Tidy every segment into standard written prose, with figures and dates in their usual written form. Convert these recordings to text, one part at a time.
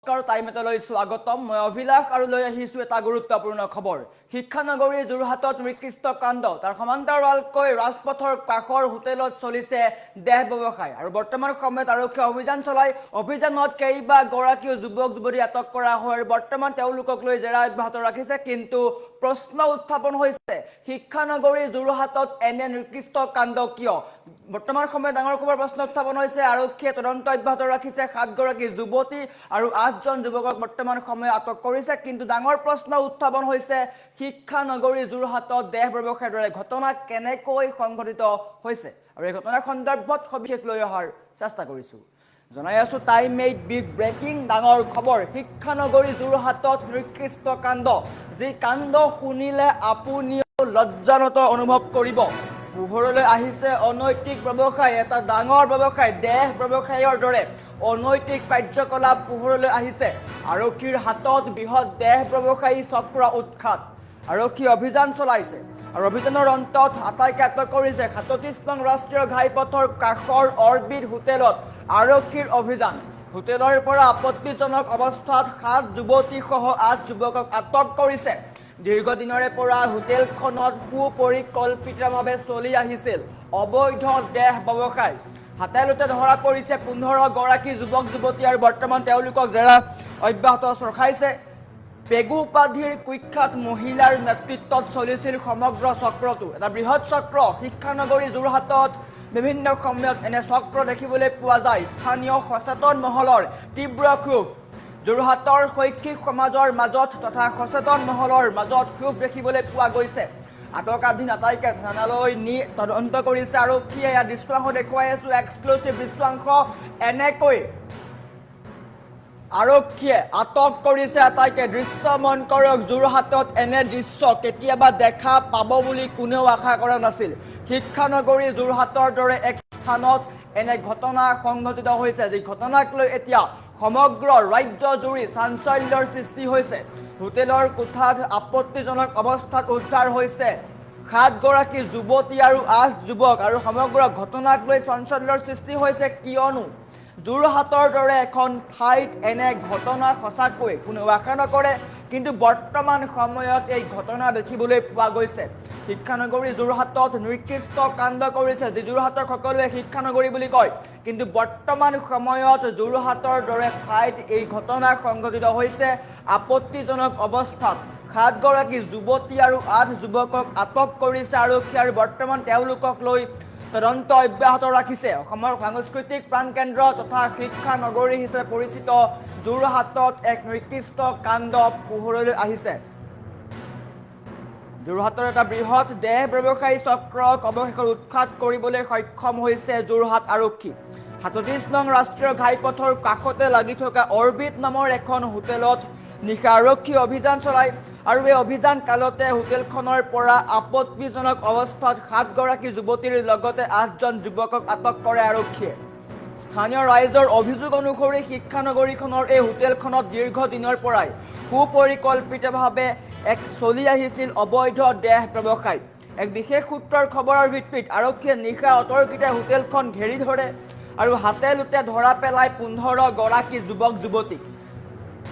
নমস্কাৰ টাইমেটলৈ স্বাগতম মই অভিলাষ আৰু লৈ আহিছো এটা গুৰুত্বপূৰ্ণ খবৰ শিক্ষানগৰী যোৰহাটত নিকৃষ্ট কাণ্ড তাৰ সমান্তৰালকৈ ৰাজপথৰ কাষৰ হোটেলত চলিছে দেহ ব্যৱসায় আৰু বৰ্তমান সময়ত আৰক্ষী অভিযান চলাই অভিযানত কেইবা গৰাকী যুৱক যুৱতী আটক কৰা হয় আৰু বৰ্তমান তেওঁলোকক লৈ জেৰা অব্যাহত ৰাখিছে কিন্তু প্ৰশ্ন উত্থাপন হৈছে শিক্ষানগৰী যোৰহাটত এনে নিকৃষ্ট কাণ্ড কিয় বৰ্তমান সময়ত ডাঙৰ খবৰ প্ৰশ্ন উত্থাপন হৈছে আৰক্ষীয়ে তদন্ত অব্যাহত ৰাখিছে 7 গৰাকী যুৱতী আৰু 8 জন যুৱকক বৰ্তমান সময়ত আটক কৰিছে কিন্তু ডাঙৰ প্ৰশ্ন উত্থাপন হৈছে শিক্ষানগৰী যোৰহাটত দেহ ব্যৱসায়ৰ দৰে ঘটনা কেনেকৈ সংঘটিত হৈছে আৰু এই ঘটনাৰ সন্দৰ্ভত সবিশেষ লৈ অহাৰ চেষ্টা কৰিছো জনাই আছো টাইম 8 বিগ ব্ৰেকিং ডাঙৰ খবৰ শিক্ষানগৰী যোৰহাটত নিকৃষ্ট কাণ্ড যি কাণ্ড শুনিলে আপুনিও লজ্জানত অনুভৱ কৰিব পোহৰলৈ আহিছে অনৈতিক ব্যৱসায় এটা ডাঙৰ ব্যৱসায় দেহ ব্যৱসায়ৰ দৰে অনৈতিক কাৰ্যকলাপ পোহৰলৈ আহিছে আৰক্ষীৰ হাতত বৃহৎ দেহ ব্যৱসায়ী চক্ৰ উৎখাত আৰক্ষী অভিযান চলাইছে আৰু অভিযানৰ অন্তত আটাইকে আটক কৰিছে 37 নং ৰাষ্ট্ৰীয় ঘাইপথৰ কাষৰ অৰবিট হোটেলত আৰক্ষীৰ অভিযান হোটেলৰ পৰা আপত্তিজনক অৱস্থাত 7 যুৱতী সহ 8 যুৱকক আটক কৰিছে দীৰ্ঘদিনৰে পৰা হোটেলখনত সুপৰিকল্পিতভাৱে চলি আহিছিল অবৈধ দেহ ব্যৱসায় হাতেলুতে ধৰা পৰিছে 15 গৰাকী যুৱক যুৱতী আৰু বৰ্তমান তেওঁলোকক জেৰা অব্যাহত ৰখাইছে পেগু উপাধিৰ কুখ্যাত মহিলাৰ নেতৃত্বত চলিছিল সমগ্ৰ চক্ৰটো এটা বৃহৎ চক্ৰ শিক্ষানগৰী যোৰহাটত বিভিন্ন সময়ত এনে চক্ৰ দেখিবলৈ পোৱা যায় স্থানীয় সচেতন মহলৰ তীব্ৰ ক্ষোভ যোৰহাটৰ শৈক্ষিক সমাজৰ মাজত তথা সচেতন মহলৰ মাজত ক্ষোভ দেখিবলৈ পোৱা গৈছে আটকাধীন আটাইকে থানালৈ নি তদন্ত কৰিছে আৰক্ষীয়ে ইয়াৰ দৃশ্যাংশ দেখুৱাই আছো এক্সক্লুচিভ দৃশ্যাংশ এনেকৈ আৰক্ষীয়ে আটক কৰিছে আটাইকে দৃশ্যমন কৰক যোৰহাটত এনে দৃশ্য কেতিয়াবা দেখা পাব বুলি কোনেও আশা কৰা নাছিল শিক্ষানগৰী যোৰহাটৰ দৰে এক স্থানত এনে ঘটনা সংঘটিত হৈছে যি ঘটনাক লৈ এতিয়া সমগ্ৰ ৰাজ্য জুৰি চাঞ্চল্যৰ সৃষ্টি হৈছে হোটেলৰ কোঠাত আপত্তিজনক অৱস্থাত উদ্ধাৰ হৈছে 7 গৰাকী যুৱতী আৰু 8 যুৱক আৰু সমগ্ৰ ঘটনাক লৈ চাঞ্চল্যৰ সৃষ্টি হৈছে কিয়নো যোৰহাটৰ দৰে এখন ঠাইত এনে ঘটনা সঁচাকৈ কোনো আশা নকৰে কিন্তু বৰ্তমান সময়ত এই ঘটনা দেখিবলৈ পোৱা গৈছে শিক্ষানগৰী যোৰহাটত নিকৃষ্ট কাণ্ড কৰিছে যি যোৰহাটৰ সকলোৱে শিক্ষানগৰী বুলি কয় কিন্তু বৰ্তমান সময়ত যোৰহাটৰ দৰে ঠাইত এই ঘটনা সংঘটিত হৈছে আপত্তিজনক অৱস্থাত 7 গৰাকী যুৱতী আৰু 8 যুৱকক আটক কৰিছে আৰক্ষী আৰু বৰ্তমান তেওঁলোকক লৈ তদন্ত অব্যাহত ৰাখিছে অসমৰ সাংস্কৃতিক প্ৰাণকেন্দ্ৰ তথা শিক্ষা নগৰী হিচাপে পৰিচিত যোৰহাটত এক নিকৃষ্ট কাণ্ড পোহৰলৈ আহিছে যোৰহাটৰ এটা বৃহৎ দেহ ব্যৱসায়ী চক্ৰক অৱশেষত উৎখাত কৰিবলৈ সক্ষম হৈছে যোৰহাট আৰক্ষী 37 নং ৰাষ্ট্ৰীয় ঘাইপথৰ কাষতে লাগি থকা অৰবিট নামৰ এখন হোটেলত নিশা আৰক্ষী অভিযান চলায় আৰু এই অভিযান কালতে হোটেলখনৰ পৰা আপত্তিজনক অৱস্থাত 7 গৰাকী যুৱতীৰ লগতে 8 জন যুৱকক আটক কৰে আৰক্ষীয়ে স্থানীয় ৰাইজৰ অভিযোগ অনুসৰি শিক্ষানগৰীখনৰ এই হোটেলখনত দীৰ্ঘদিনৰ পৰাই সুপৰিকল্পিতভাৱে এক চলি আহিছিল অবৈধ দেহ ব্যৱসায় এক বিশেষ সূত্ৰৰ খবৰৰ ভিত্তিত আৰক্ষীয়ে নিশা অতৰ্কিতে হোটেলখন ঘেৰি ধৰে আৰু হাতেলুতে ধৰা পেলাই 15 গৰাকী যুৱক যুৱতীক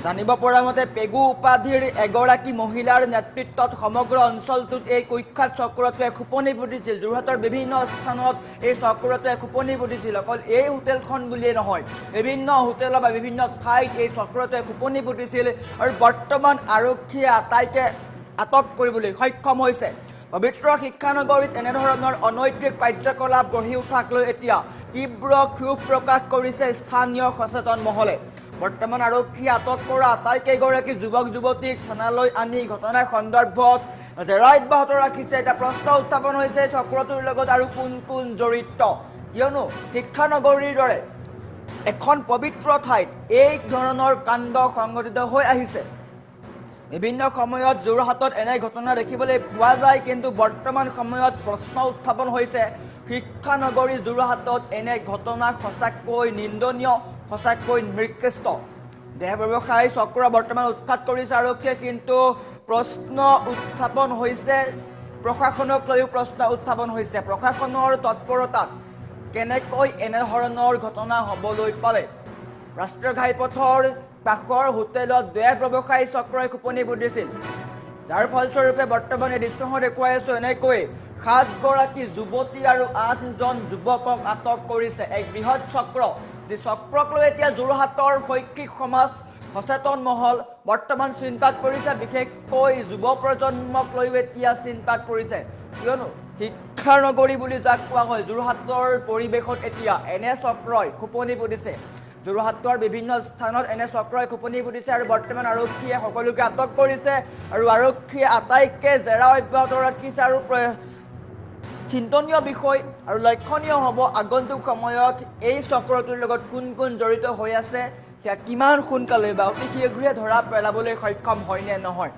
জানিব পৰা মতে পেগু উপাধিৰ এগৰাকী মহিলাৰ নেতৃত্বত সমগ্ৰ অঞ্চলটোত এই কুখ্যাত চক্ৰটোৱে খোপনি পুতিছিল যোৰহাটৰ বিভিন্ন স্থানত এই চক্ৰটোৱে খোপনি পুতিছিল অকল এই হোটেলখন বুলিয়ে নহয় বিভিন্ন হোটেল বা বিভিন্ন ঠাইত এই চক্ৰটোৱে খোপনি পুতিছিল আৰু বৰ্তমান আৰক্ষীয়ে আটাইকে আটক কৰিবলৈ সক্ষম হৈছে পবিত্ৰ শিক্ষানগৰীত এনেধৰণৰ অনৈতিক কাৰ্যকলাপ গঢ়ি উঠাক লৈ এতিয়া তীব্ৰ ক্ষোভ প্ৰকাশ কৰিছে স্থানীয় সচেতন মহলে বৰ্তমান আৰক্ষীয়ে আটক কৰা আটাইকেইগৰাকী যুৱক যুৱতীক থানালৈ আনি ঘটনাৰ সন্দৰ্ভত জেৰা অব্যাহত ৰাখিছে এটা প্ৰশ্ন উত্থাপন হৈছে চক্ৰটোৰ লগত আৰু কোন কোন জড়িত কিয়নো শিক্ষানগৰীৰ দৰে এখন পবিত্ৰ ঠাইত এই ধৰণৰ কাণ্ড সংঘটিত হৈ আহিছে বিভিন্ন সময়ত যোৰহাটত এনে ঘটনা দেখিবলৈ পোৱা যায় কিন্তু বৰ্তমান সময়ত প্ৰশ্ন উত্থাপন হৈছে শিক্ষানগৰী যোৰহাটত এনে ঘটনা সঁচাকৈ নিন্দনীয় সঁচাকৈ নিকৃষ্ট দেহ ব্যৱসায়ী চক্ৰ বৰ্তমান উৎখাত কৰিছে আৰক্ষীয়ে কিন্তু প্ৰশ্ন উত্থাপন হৈছে প্ৰশাসনক লৈও প্ৰশ্ন উত্থাপন হৈছে প্ৰশাসনৰ তৎপৰতাত কেনেকৈ এনে ধৰণৰ ঘটনা হ'বলৈ পালে ৰাষ্ট্ৰীয় ঘাইপথৰ কাষৰ হোটেলত বেয়া ব্যৱসায়ী চক্ৰই খোপনি পুতিছিল যাৰ ফলস্বৰূপে বৰ্তমান এই দৃশ্যসমূহ দেখুৱাই আছো এনেকৈ 7গৰাকী যুৱতী আৰু 8জন যুৱকক আটক কৰিছে এক বৃহৎ চক্ৰ যি চক্ৰক লৈ এতিয়া যোৰহাটৰ শৈক্ষিক সমাজ সচেতন মহল বৰ্তমান চিন্তাত পৰিছে বিশেষকৈ যুৱ প্ৰজন্মক লৈ এতিয়া চিন্তাত পৰিছে কিয়নো শিক্ষাৰ নগৰী বুলি যাক কোৱা হয় যোৰহাটৰ পৰিৱেশত এতিয়া এনে চক্ৰই খোপনি পুতিছে যোৰহাটৰ বিভিন্ন স্থানত এনে চক্ৰই খোপনি পুতিছে আৰু বৰ্তমান আৰক্ষীয়ে সকলোকে আটক কৰিছে আৰু আৰক্ষীয়ে আটাইকে জেৰা অব্যাহত ৰাখিছে আৰু চিন্তনীয় বিষয় আৰু লক্ষণীয় হ'ব আগন্তুক সময়ত এই চক্ৰটোৰ লগত কোন কোন জড়িত হৈ আছে সেয়া কিমান সোনকালে বা অতি শীঘ্ৰে ধৰা পেলাবলৈ সক্ষম হয় নে নহয়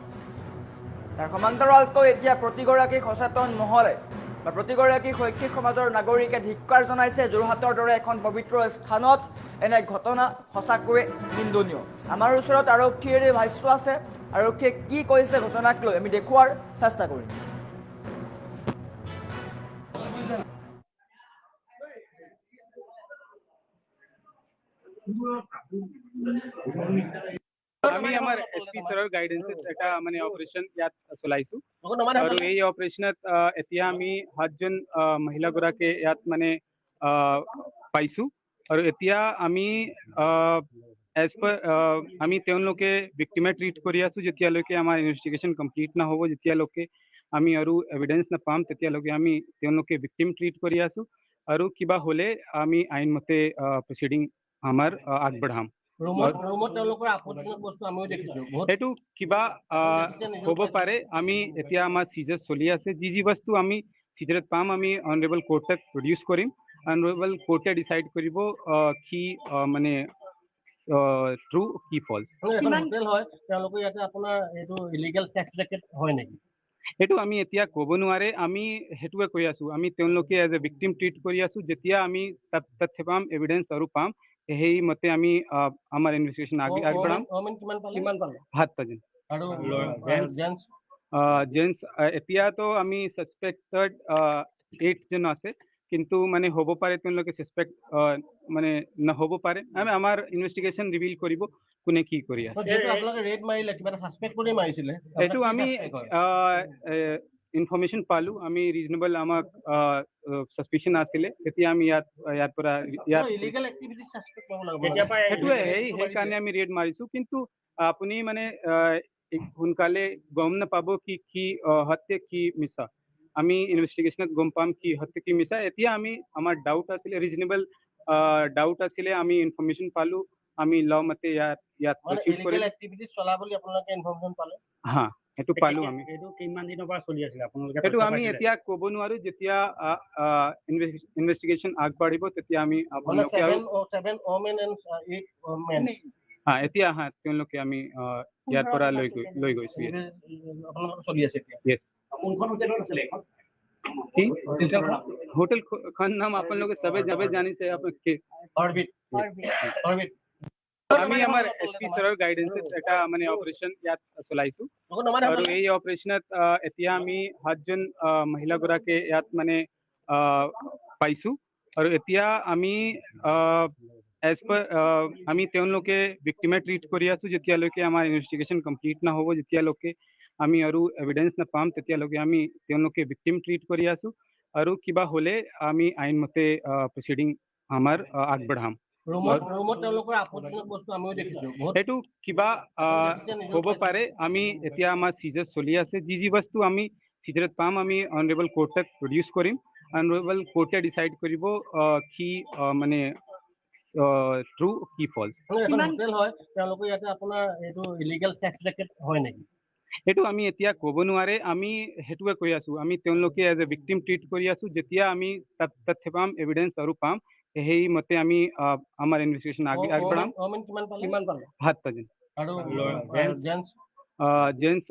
তাৰ সমান্তৰালকৈ এতিয়া প্ৰতিগৰাকী সচেতন মহলে বা প্ৰতিগৰাকী শৈক্ষিক সমাজৰ নাগৰিকে ধিক্কাৰ জনাইছে যোৰহাটৰ দৰে এখন পবিত্ৰ স্থানত এনে ঘটনা সঁচাকৈয়ে নিন্দনীয় আমাৰ ওচৰত আৰক্ষীৰ ভাষ্য আছে আৰক্ষীয়ে কি কৈছে ঘটনাক লৈ আমি দেখুৱাৰ চেষ্টা কৰিম আমি আমাৰ এছপি ছাৰৰ গাইডেন্সত এটা মানে অপাৰেশ্যন ইয়াত চলাইছোঁ আৰু এই অপাৰেশ্যনত এতিয়া আমি 7জন মহিলাগৰাকী ইয়াত মানে পাইছোঁ আৰু এতিয়া আমি এজ পাৰ আমি তেওঁলোকে ভিক্টিমে ট্ৰিট কৰি আছোঁ যেতিয়ালৈকে আমাৰ ইনভেষ্টিগেশ্যন কমপ্লিট নহ'ব যেতিয়ালৈকে আমি আৰু এভিডেন্স নাপাম তেতিয়ালৈকে আমি তেওঁলোকে ভিক্টিম ট্ৰিট কৰি আছোঁ আৰু কিবা হ'লে আমি আইনমতে প্ৰচিডিং আমাৰ আগবঢ়াম সেইটো কিবা হ'ব পাৰে আমি এতিয়া আমাৰ চিজাৰ চলি আছে যি বস্তু আমি চিজাৰত পাম আমি অনাৰেবল কোৰ্টক প্ৰডিউচ কৰিম অনাৰেবল কোৰ্টে ডিচাইড কৰিব কি মানে ট্ৰু কি ফলছ সেইটো আমি এতিয়া ক'ব নোৱাৰে আমি সেইটোৱে কৈ আছোঁ আমি তেওঁলোকে এজ এ ভিক্টিম ট্ৰিট কৰি আছোঁ যেতিয়া আমি তথ্য পাম এভিডেন্স আৰু পাম সেই মতে আমি আমাৰ ইনভেষ্টিগেশ্যন আগবঢ়াম 7জন জেন্টছ এতিয়াতো আমি ছাছপেক্টেড 8জন আছে কিন্তু মানে হ'ব পাৰে তেওঁলোকে ছাছপেক্ট মানে নহ'ব পাৰে আমি আমাৰ ইনভেষ্টিগেশ্যন ৰিভিল কৰিব কোনে কি কৰি আছে এইটো আমি ইনফৰমেশ্যন পালোঁ আমি ৰিজনেবল আমাক ছাছপিশ্যন আছিলে তেতিয়া আমি ইয়াৰ পৰা সেইটোৱে সেইকাৰণে আমি ৰেড মাৰিছোঁ কিন্তু আপুনি মানে সোনকালে গম নাপাব কি সত্য কি মিছা আমি ইনভেষ্টিগেশ্যনত গম পাম কি সত্য কি মিছা এতিয়া আমি আমাৰ ডাউট আছিলে ৰিজনেবল ডাউট আছিলে আমি ইনফৰমেশ্যন পালোঁ আমি ল মতে ইয়াত প্ৰচিড কৰিম হা সেইটো পালোঁ আমি এইটো কিমান দিনৰ পৰা চলি আছিলে আপোনালোকে সেইটো আমি এতিয়া ক'ব নোৱাৰোঁ যেতিয়া ইনভেষ্টিগেশ্যন আগবাঢ়িব তেতিয়া আমি আপোনালোকে হা এতিয়া হা তেওঁলোকে আমি ইয়াৰ পৰা লৈ গৈছোঁ হোটেলখন নাম আপোনালোকে চবে জানিছে আমি আমাৰ এছপি ছাৰৰ গাইডেন্সত এটা মানে অপাৰেশ্যন ইয়াত চলাইছোঁ আৰু এই অপাৰেশ্যনত এতিয়া আমি 7জন মহিলাগৰাকী ইয়াত মানে পাইছোঁ আৰু এতিয়া আমি এজ পাৰ আমি তেওঁলোকে ভিক্টিমে ট্ৰিট কৰি আছোঁ যেতিয়ালৈকে আমাৰ ইনভেষ্টিগেশ্যন কমপ্লিট নহ'ব যেতিয়ালৈকে আমি আৰু এভিডেন্স নাপাম তেতিয়ালৈকে আমি তেওঁলোকে ভিক্টিম ট্ৰিট কৰি আছোঁ আৰু কিবা হ'লে আমি আইনমতে প্ৰচিডিং আমাৰ আগবঢ়াম সেইটো কিবা হ'ব পাৰে আমি এতিয়া আমাৰ চিজাৰ চলি আছে যি বস্তু আমি চিজাৰত পাম আমি অনাৰেবল কোৰ্টক প্ৰডিউচ কৰিম অনাৰেবল কোৰ্টে ডিচাইড কৰিব কি মানে ট্ৰু কি ফলছ সেইটো আমি এতিয়া ক'ব নোৱাৰে আমি সেইটোৱে কৈ আছোঁ আমি তেওঁলোকে এজ এ ভিক্টিম ট্ৰিট কৰি আছোঁ যেতিয়া আমি তথ্য পাম এভিডেন্স আৰু পাম সেই মতে আমি আমাৰ ইনভেষ্টিগেশ্যন আগবঢ়াম 7জন জেন্টছ